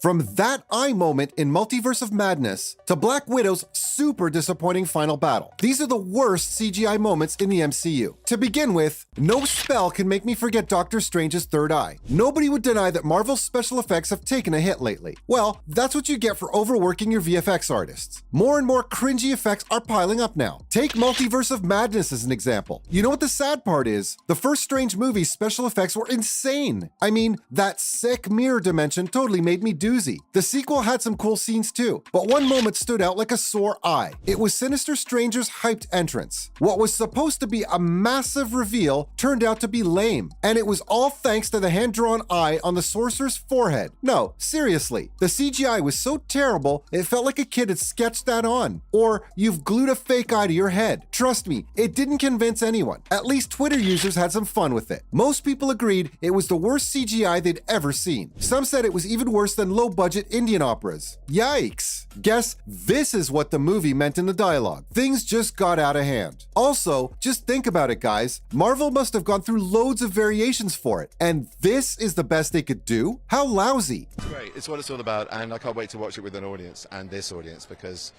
From that eye moment in Multiverse of Madness to Black Widow's super disappointing final battle. These are the worst CGI moments in the MCU. To begin with, no spell can make me forget Doctor Strange's third eye. Nobody would deny that Marvel's special effects have taken a hit lately. Well, that's what you get for overworking your VFX artists. More and more cringy effects are piling up now. Take Multiverse of Madness as an example. You know what the sad part is? The first Strange movie's special effects were insane. I mean, that sick mirror dimension totally made me doozy. The sequel had some cool scenes too, but one moment stood out like a sore eye. It was Sinister Stranger's hyped entrance. What was supposed to be a massive reveal turned out to be lame, and it was all thanks to the hand-drawn eye on the sorcerer's forehead. No, seriously, the CGI was so terrible it felt like a kid had sketched that on. Or you've glued a fake eye to your head. Trust me, it didn't convince anyone. At least Twitter users had some fun with it. Most people agreed it was the worst CGI they'd ever seen. Some said it was even worse than low-budget Indian operas. Yikes. Guess this is what the movie meant in the dialogue. Things just got out of hand. Also, just think about it, guys. Marvel must have gone through loads of variations for it, and this is the best they could do? How lousy. It's great. It's what it's all about, and I can't wait to watch it with an audience, and this audience, because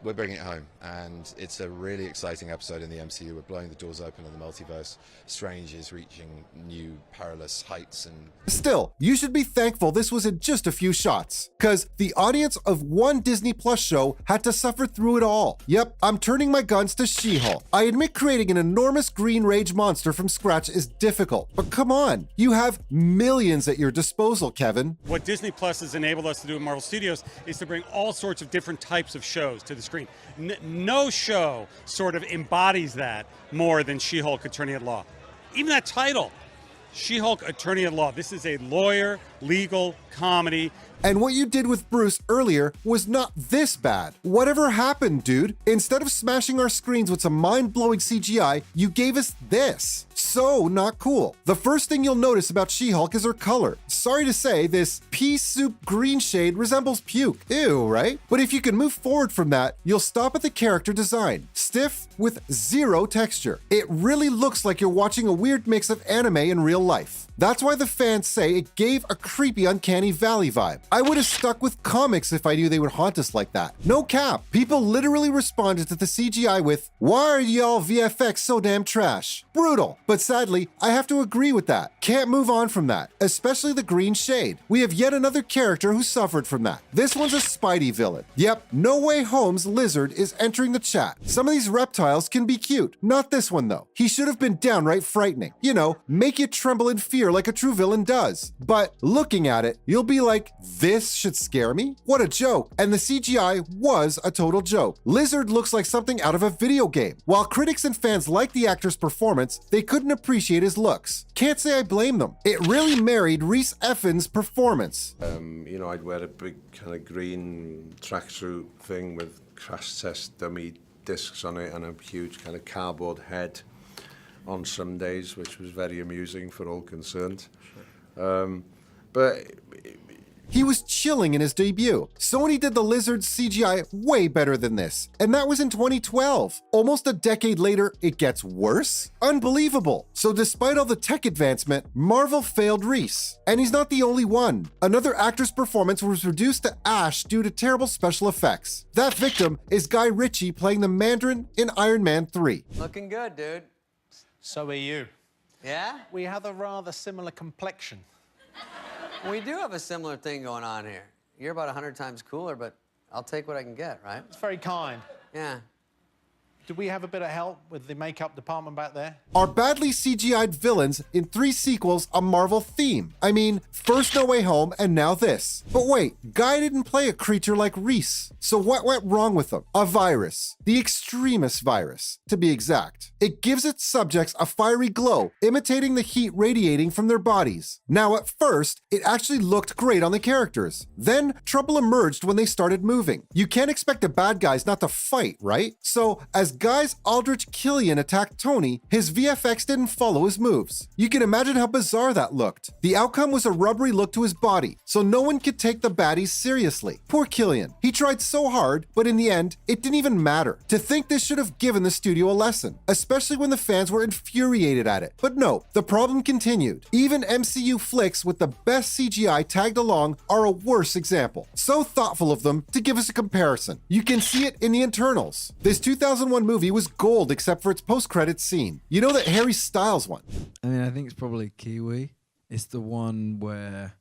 we're bringing it home, and it's a really exciting episode in the MCU. We're blowing the doors open in the multiverse. Strange is reaching new perilous heights, and still, you should be thankful this was in just a few shots, cause the audience of one Disney Plus show had to suffer through it all. Yep, I'm turning my guns to She-Hulk. I admit creating an enormous green rage monster from scratch is difficult, but come on, you have millions at your disposal, Kevin. What Disney Plus has enabled us to do at Marvel Studios is to bring all sorts of different types of shows to the screen. No show sort of embodies that more than She-Hulk Attorney at Law. Even that title, She-Hulk Attorney at Law. This is a lawyer, legal comedy. And what you did with Bruce earlier was not this bad. Whatever happened, dude? Instead of smashing our screens with some mind-blowing CGI, you gave us this. So not cool. The first thing you'll notice about She-Hulk is her color. Sorry to say, this pea soup green shade resembles puke. Ew, right? But if you can move forward from that, you'll stop at the character design. Stiff with zero texture. It really looks like you're watching a weird mix of anime and real life. That's why the fans say it gave a creepy Uncanny Valley vibe. I would have stuck with comics if I knew they would haunt us like that. No cap. People literally responded to the CGI with, "Why are y'all VFX so damn trash?" Brutal. But sadly, I have to agree with that. Can't move on from that, especially the green shade. We have yet another character who suffered from that. This one's a Spidey villain. Yep, No Way Home's Lizard is entering the chat. Some of these reptiles can be cute. Not this one though. He should have been downright frightening. You know, make you tremble in fear like a true villain does. But looking at it, you'll be like, this should scare me? What a joke. And the CGI was a total joke. Lizard looks like something out of a video game. While critics and fans liked the actor's performance, they couldn't appreciate his looks. Can't say I blame them. It really married Rhys Ifans' performance. You know, I'd wear a big kind of green tracksuit thing with crash test dummy discs on it and a huge kind of cardboard head on some days, which was very amusing for all concerned. But he was chilling in his debut. Sony did the Lizard's CGI way better than this, and that was in 2012. Almost a decade later, it gets worse? Unbelievable. So despite all the tech advancement, Marvel failed Rhys. And he's not the only one. Another actor's performance was reduced to ash due to terrible special effects. That victim is Guy Ritchie playing the Mandarin in Iron Man 3. Looking good, dude. So are you. Yeah? We have a rather similar complexion. We do have a similar thing going on here. You're about 100 times cooler, but I'll take what I can get, right? It's very kind. Yeah. Do we have a bit of help with the makeup department back there? Are badly CGI'd villains in 3 sequels a Marvel theme? I mean, first No Way Home and now this. But wait, Guy didn't play a creature like Rhys. So what went wrong with him? A virus. The extremist virus, to be exact. It gives its subjects a fiery glow, imitating the heat radiating from their bodies. Now at first, it actually looked great on the characters. Then trouble emerged when they started moving. You can't expect the bad guys not to fight, right? So as As Guy's Aldrich Killian attacked Tony, his VFX didn't follow his moves. You can imagine how bizarre that looked. The outcome was a rubbery look to his body, so no one could take the baddies seriously. Poor Killian. He tried so hard, but in the end, it didn't even matter. To think this should have given the studio a lesson, especially when the fans were infuriated at it. But no, the problem continued. Even MCU flicks with the best CGI tagged along are a worse example. So thoughtful of them to give us a comparison. You can see it in the internals. This 2001 movie was gold except for its post-credits scene. You know that Harry Styles one. I mean, I think it's probably Kiwi. It's the one where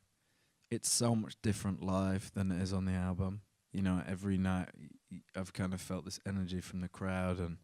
it's so much different live than it is on the album. You know, every night I've kind of felt this energy from the crowd, and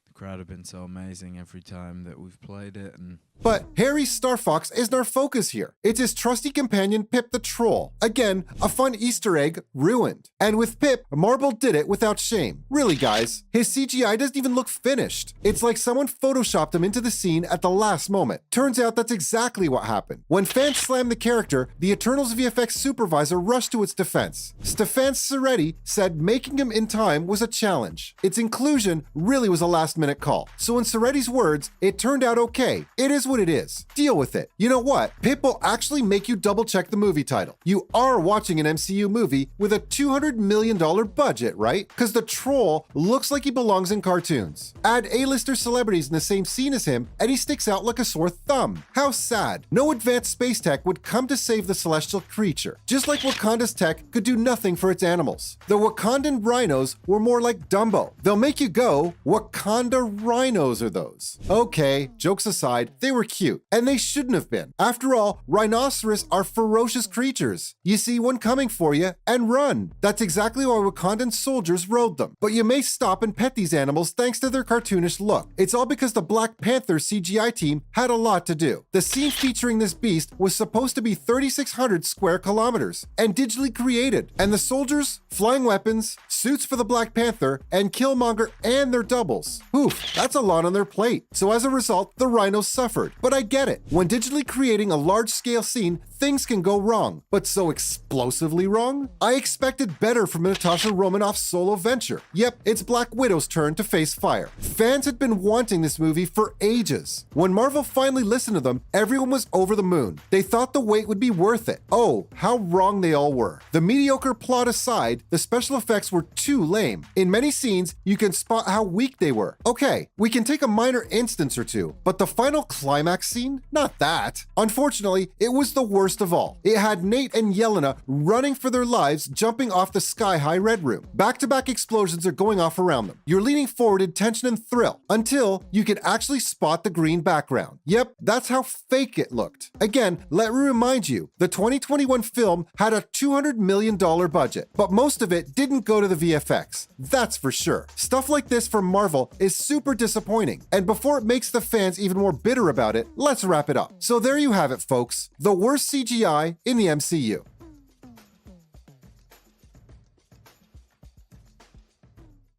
the crowd have been so amazing every time that we've played it. And But Harry's Star Fox isn't our focus here. It's his trusty companion Pip the Troll. Again, a fun Easter egg ruined. And with Pip, Marvel did it without shame. Really, guys, his CGI doesn't even look finished. It's like someone photoshopped him into the scene at the last moment. Turns out that's exactly what happened. When fans slammed the character, the Eternals VFX supervisor rushed to its defense. Stefan Soretti said making him in time was a challenge. Its inclusion really was a last-minute call. So in Soretti's words, it turned out okay. It is what it is. Deal with it. You know what? Pip will actually make you double-check the movie title. You are watching an MCU movie with a $200 million budget, right? Because the troll looks like he belongs in cartoons. Add A-lister celebrities in the same scene as him, and he sticks out like a sore thumb. How sad. No advanced space tech would come to save the celestial creature. Just like Wakanda's tech could do nothing for its animals. The Wakandan rhinos were more like Dumbo. They'll make you go, Wakanda rhinos are those. Okay, jokes aside, they were cute, and they shouldn't have been. After all, rhinoceros are ferocious creatures. You see one coming for you and run. That's exactly why Wakandan soldiers rode them. But you may stop and pet these animals thanks to their cartoonish look. It's all because the Black Panther CGI team had a lot to do. The scene featuring this beast was supposed to be 3,600 square kilometers and digitally created. And the soldiers, flying weapons, suits for the Black Panther, and Killmonger and their doubles. Oof, that's a lot on their plate. So as a result, the rhinos suffered. But I get it. When digitally creating a large-scale scene, things can go wrong. But so explosively wrong? I expected better from Natasha Romanoff's solo venture. Yep, it's Black Widow's turn to face fire. Fans had been wanting this movie for ages. When Marvel finally listened to them, everyone was over the moon. They thought the wait would be worth it. Oh, how wrong they all were. The mediocre plot aside, the special effects were too lame. In many scenes, you can spot how weak they were. Okay, we can take a minor instance or two, but the final climax scene? Not that. Unfortunately, it was the worst of all. It had Nate and Yelena running for their lives, jumping off the sky-high Red Room. Back-to-back explosions are going off around them. You're leaning forward in tension and thrill until you can actually spot the green background. Yep, that's how fake it looked. Again, let me remind you, the 2021 film had a $200 million budget, but most of it didn't go to the VFX. That's for sure. Stuff like this from Marvel is super disappointing, and before it makes the fans even more bitter about it, let's wrap it up. So there you have it, folks. The worst CGI in the MCU.